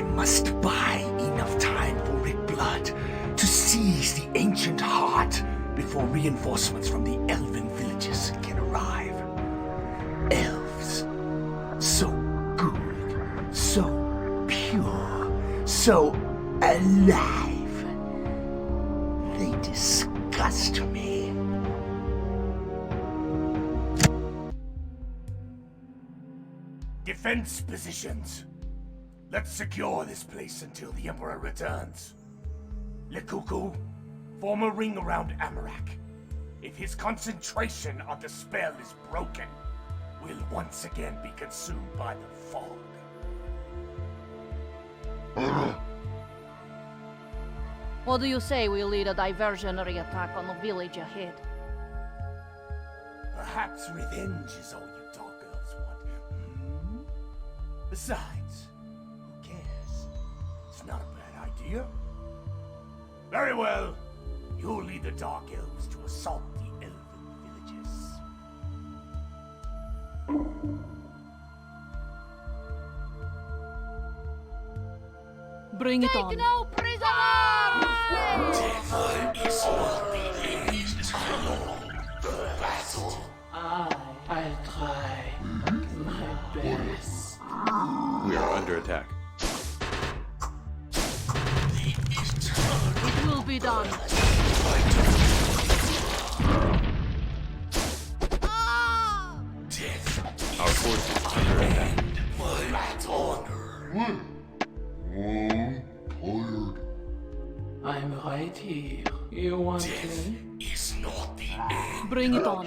I must buy enough time for Rick Blood to seize the ancient heart before reinforcements from the elven villages can arrive. Elves. So good. So pure. So alive. They disgust me. Defense positions. Let's secure this place until the Emperor returns. Lekuku, form a ring around Amarak. If his concentration on the spell is broken, we'll once again be consumed by the fog. What do you say we lead a diversionary attack on the village ahead? Perhaps revenge is all you Dark Elves want. Hmm? Besides, who cares? It's not a bad idea. Very well. You'll lead the Dark Elves to assault the elven villages. Bring it on. Take no prisoners! Death is not the end. The battle. I'll try my best. We are under attack. It will be done. Death Our forces are under attack. my honor. I'm right here. You want me? Is not the end. Bring it on.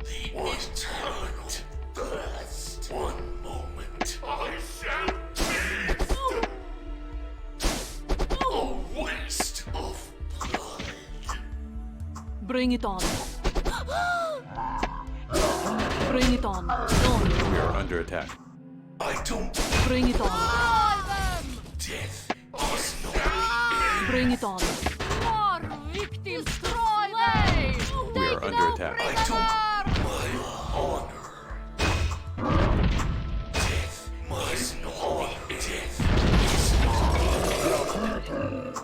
The eternal thirst. One moment. I shall feast. A waste of blood. Bring it on. Bring it on. On. We are under attack. I don't. Bring it on. Death is not the end. Bring it on. More victims! Destroy them! We are under attack. I don't. My honor. Death is not the end. Death is not the end.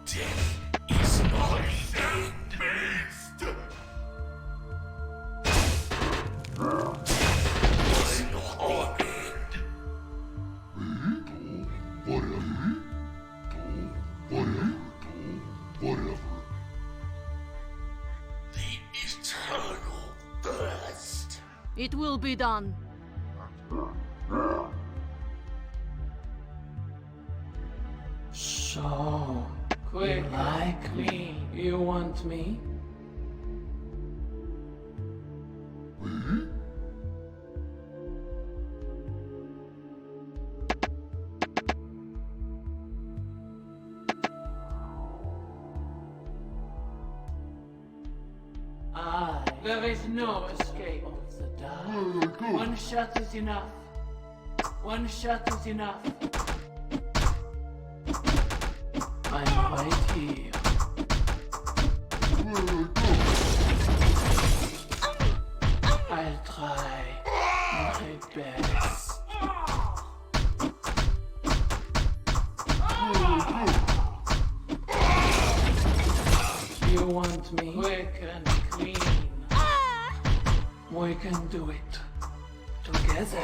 Death is not the end. Beast. Death is not the end. The eternal thirst. It will be done. So, quick, like me. You want me? There is no escape of the dark. One shot is enough. One shot is enough. I'm right here. I'll try my best. You want me quick and clean. We can do it together.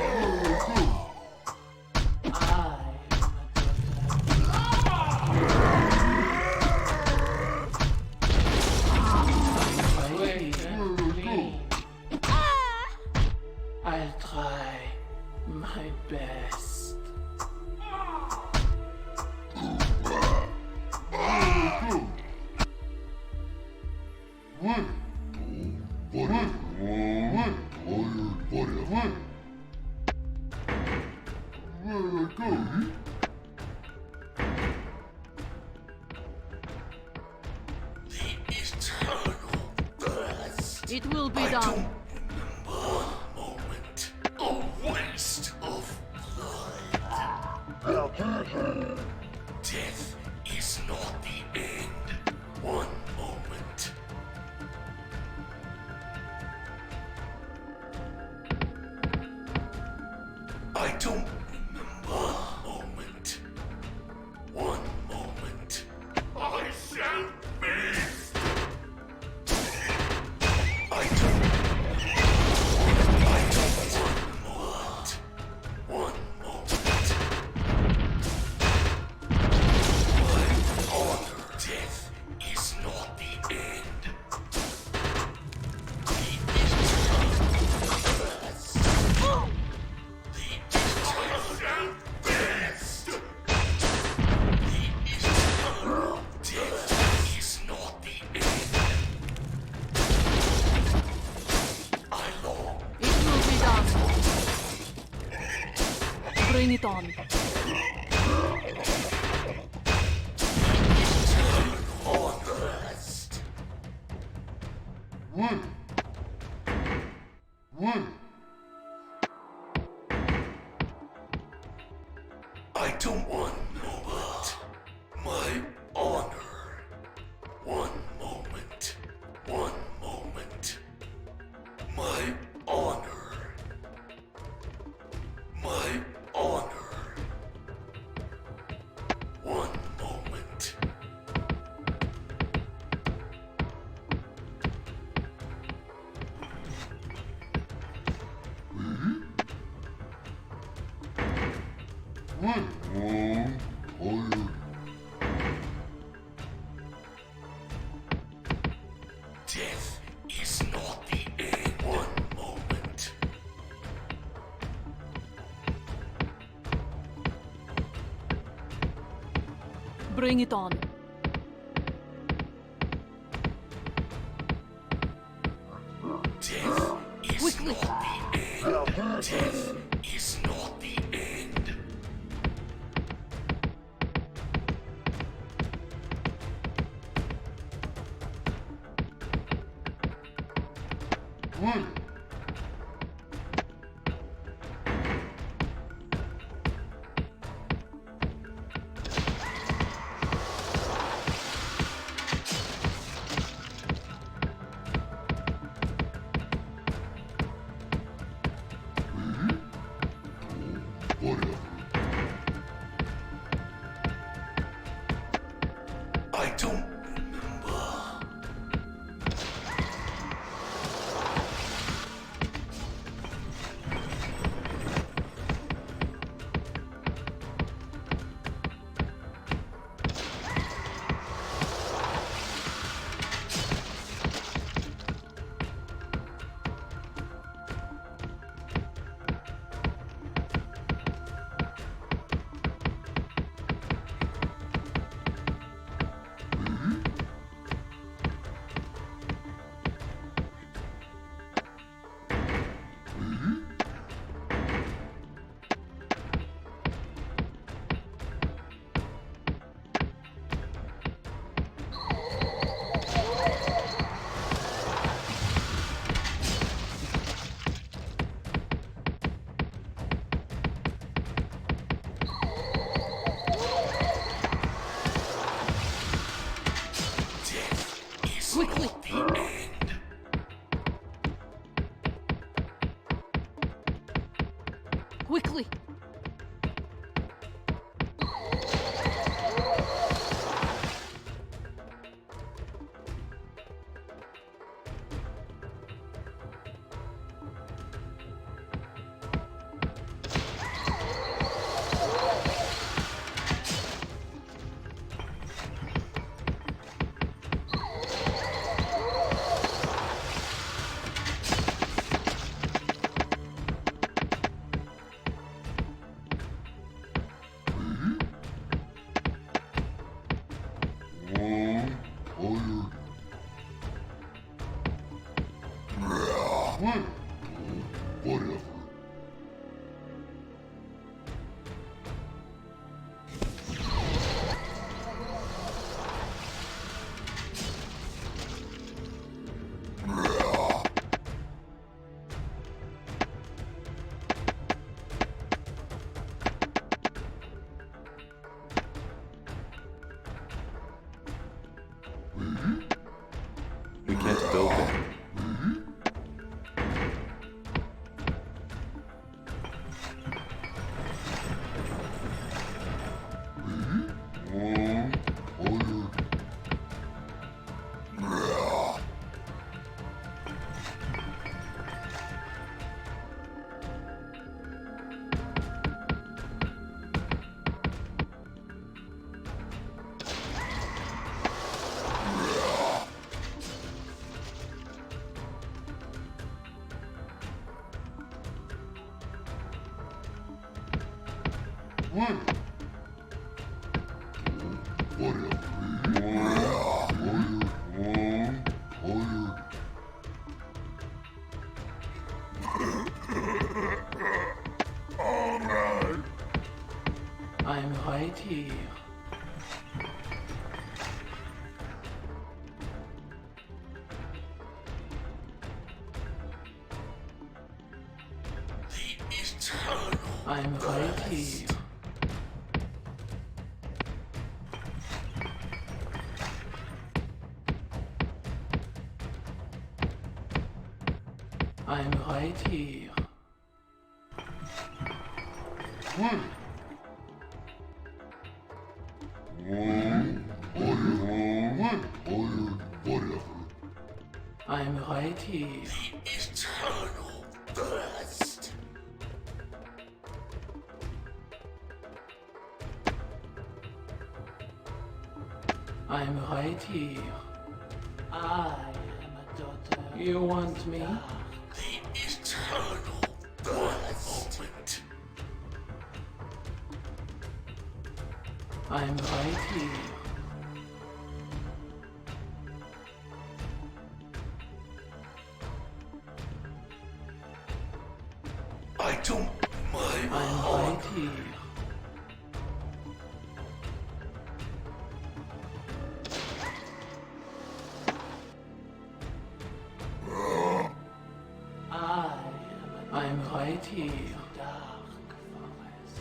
Quick and clean. I'll try my best. It will be done. Moment. A waste of blood. Death is not the end. One moment. I don't remember a moment. One moment. I shall be. I don't want one moment. My honor. Death is not the end. The eternal best. The eternal best. The eternal death is not the end. I long. It will be done. Bring it on. Honest. I don't want no but my honor. One moment. One moment. My honor. My honor. One moment. Death is not the end. One moment. Bring it on. Death is Quickly. not the end. Death is not the end. I don't remember. I'm right here. I'm right here. I'm right here. I'm right here. Eternal thirst. I'm right here. I am a daughter. You want me? The eternal thirst. Moment. I'm right here. I don't mind. I'm right here. I'm right here. Dark forest.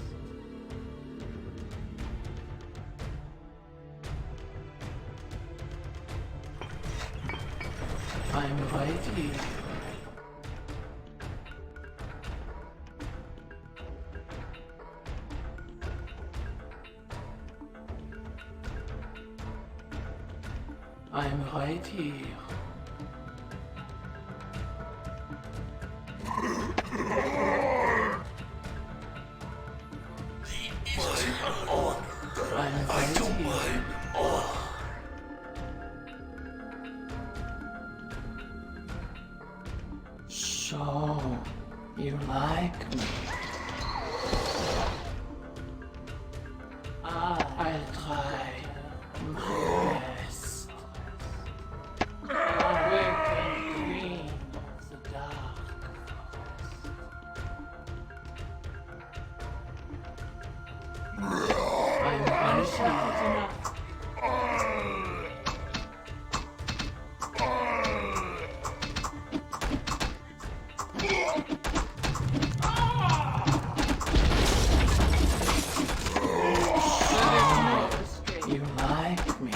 I'm right here. I'm right here. I don't mind. So, you like me? I'll try my best. Awaken queen of the dark forest. I'm punishing enough. You like me?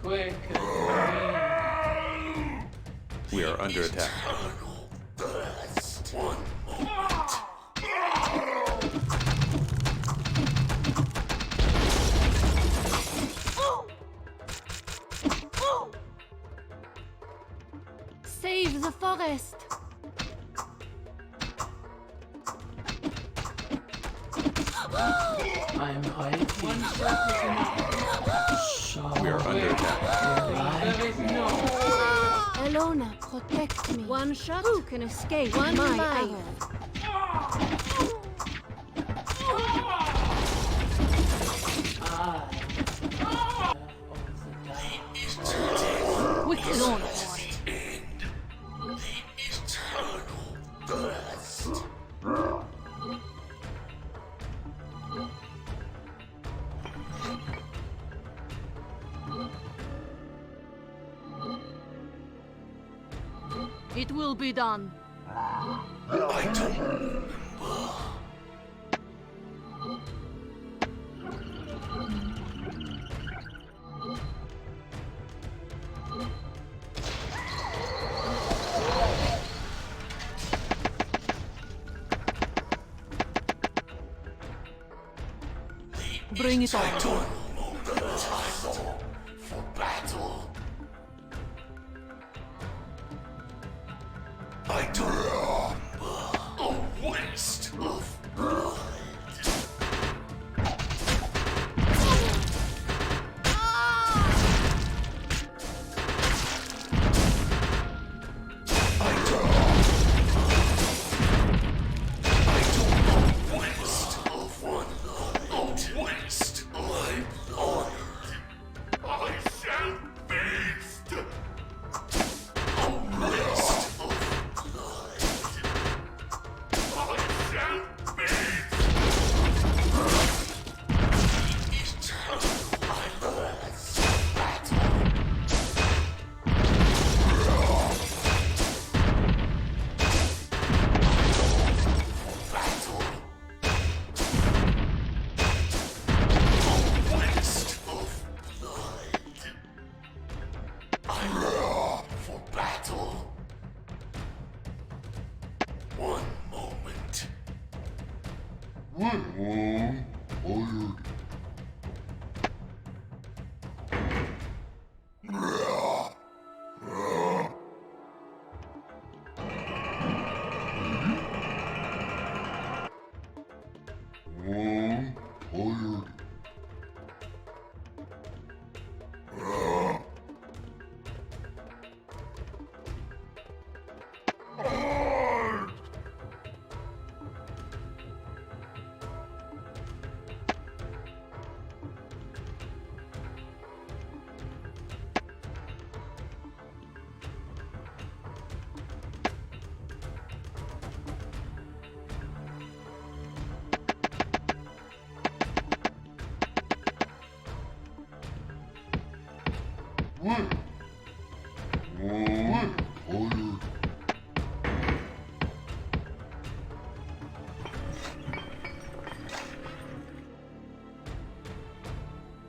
Quicker. We are under attack. Eternal thirst. One moment. Save the forest. I'm right here. One shot is enough. So We are under attack. there is no. Elona, protect me. One shot. Who can escape One my arrow? Wicked on End. The eternal thirst. It will be done. I don't remember. Bring it on. I don't know the time for battle. I don't remember a waste of blood.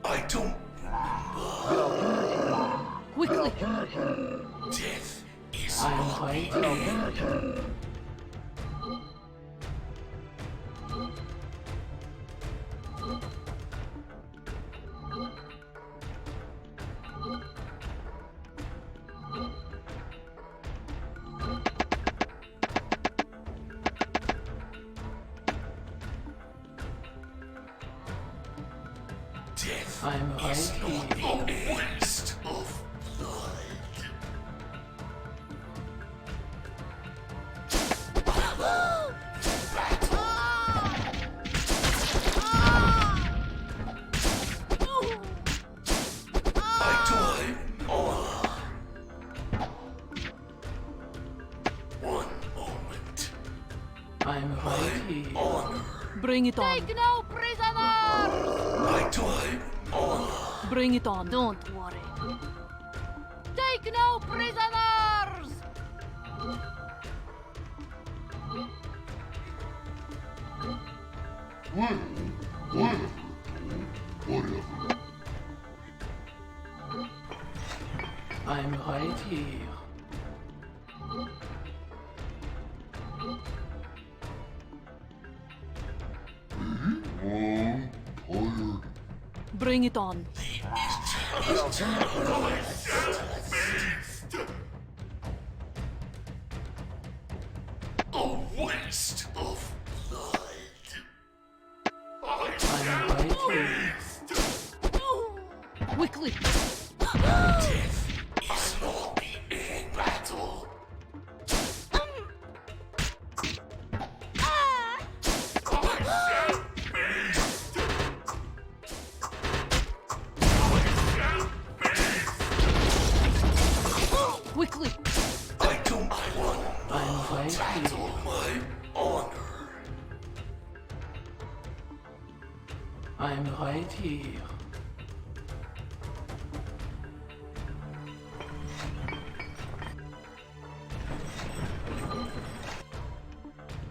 I don't. Quickly! Death is I'm not the waiting. end. Death I'm is right not here. a waste of blood. I die on one moment. I'm right here. Honor. Bring it on! Take no prisoners! I die on. Bring it on! Don't worry. Take no prisoners! I'm right here. Bring it on! A waste of blood. I'm right here. Quickly! Death is not the end battle. Quickly! I don't want I'm right here. battle my honor. I'm right here.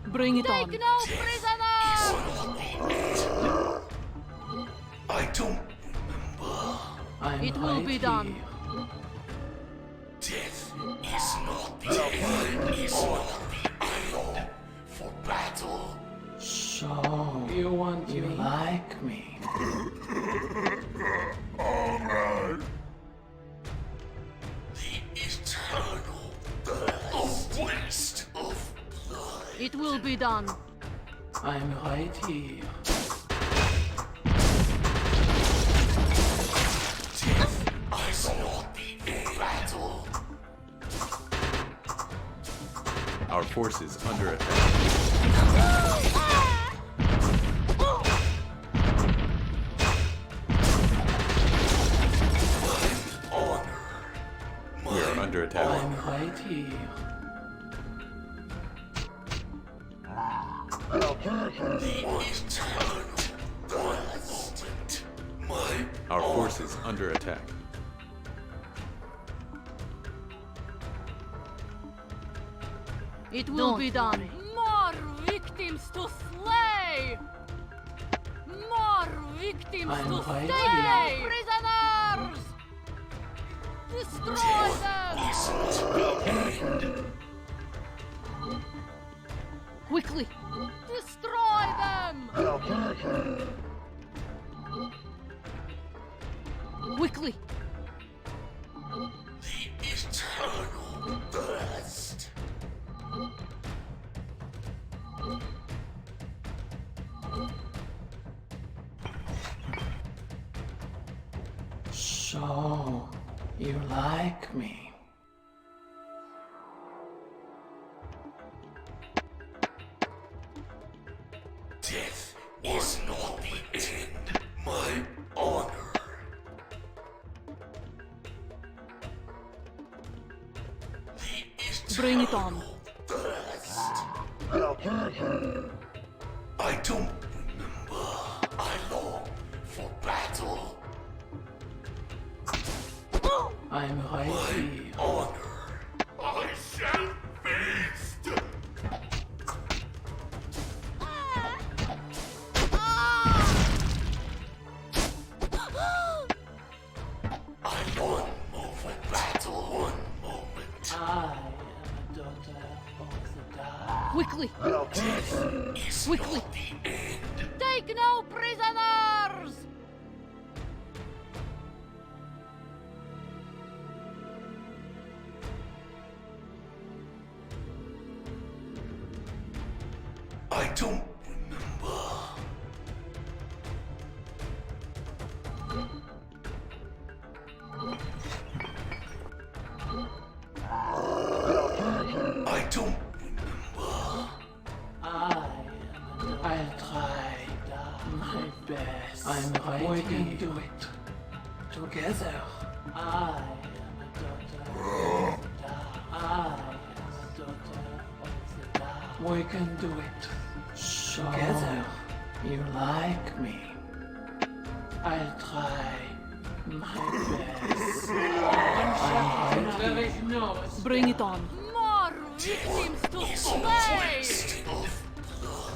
Bring it on! Take no prisoners! I don't remember. I'm It will right be done. here. Death is not the end. Is not the end for battle. So, you want me like me? The eternal, a waste of blood. It will be done! I'm right here. Death is not the end battle. Our forces under attack. Honor. We are under attack. I'm right here. The eternal, one moment. My Our forces under attack. It will be done! More victims to slay! More victims I'm to right slay! here. Prisoners! Destroy them! is not the end. Quickly! Destroy them! Quickly! The eternal thirst. So, you like me? Death is not the end, my honor. Bring it on. Thirst. I don't remember. I long for battle. I'm right here. Honor. I shall feast. I long for battle. One moment. I am a daughter of the dark. Quickly! Death is Quickly. not the end. Take no prisoners! I don't remember. I don't remember. I'll try my best. I'm right. We can do it together. I am a daughter of the dark. I am a daughter of the dark. We can do it together. You like me? I'll try my best. There is no escape. Bring it on. More victims to Is slay! wasted of blood.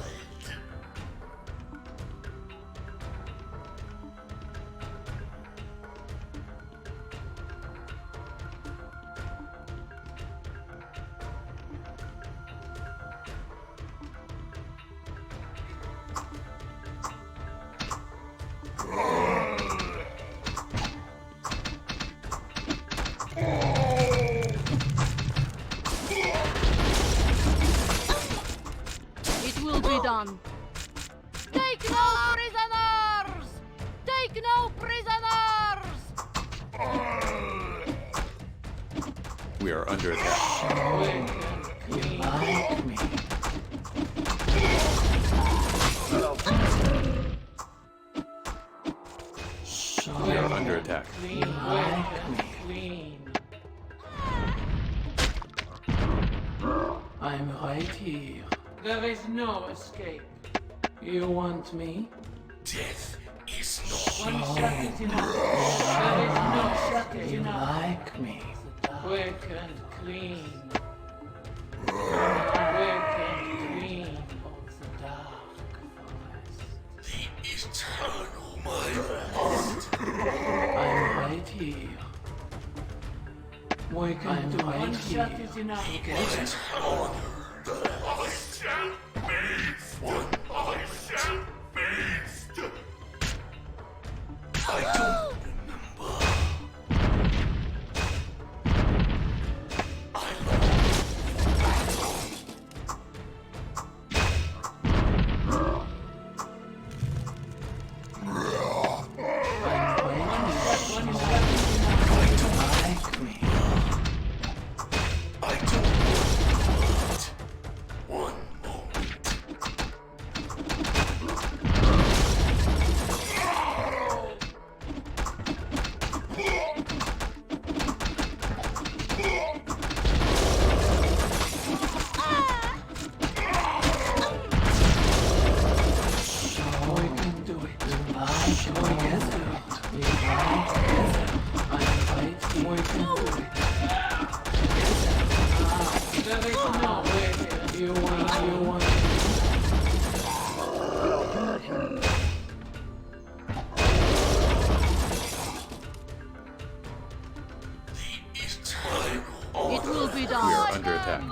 It will be done. Take no prisoners! Take no prisoners! We are under attack. You like me? So We are under attack. you like me? I'm right here. There is no escape. You want me? Death is not One shot is enough. There is no shot is enough. You like me? Quick and clean. Quick and clean of the dark forest. the eternal, my lord. I'm right here. We can do it. One shot is enough. Honor. I shall feast. I shall feast. I don't remember. I long for battle. Like me? I don't want blood. One moment. So we can do it. Like together. We like together. I'm right here. We can do it. There is no way. You want. Eternal. It will be We done. are under attack.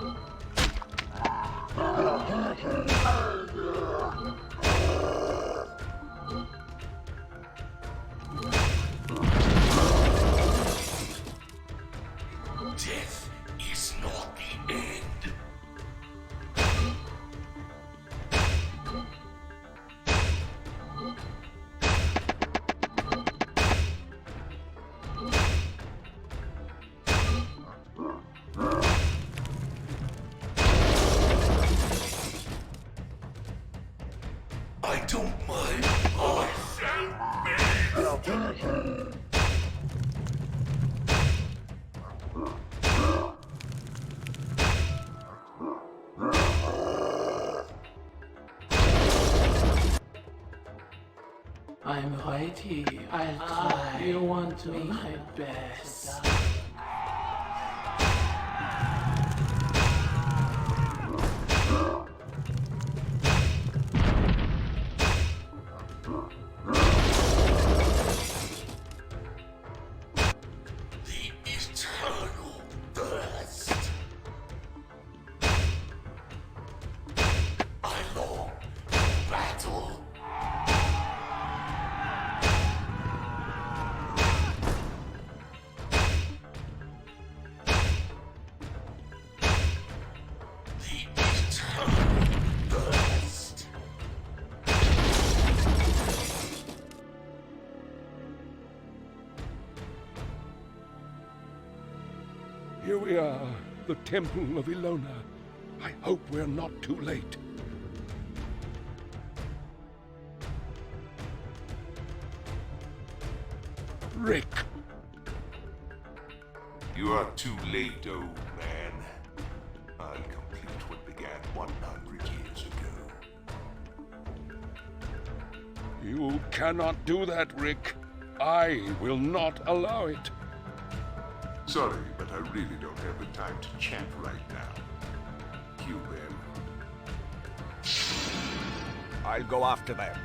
I'm right here. I'll try. You want me? My best. The eternal thirst. I long for battle. The eternal thirst. Here we are, the Temple of Ilona. I hope we're not too late. Rick! You are too late, old man. I'll complete what began 100 years ago. You cannot do that, Rick. I will not allow it. Sorry, but I really don't have the time to chat right now. Kill them. I'll go after them.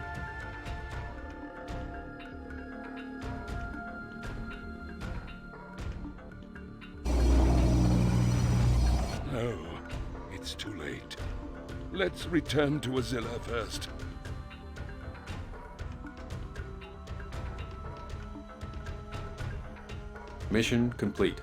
No, it's too late. Let's return to Azilla first. Mission complete.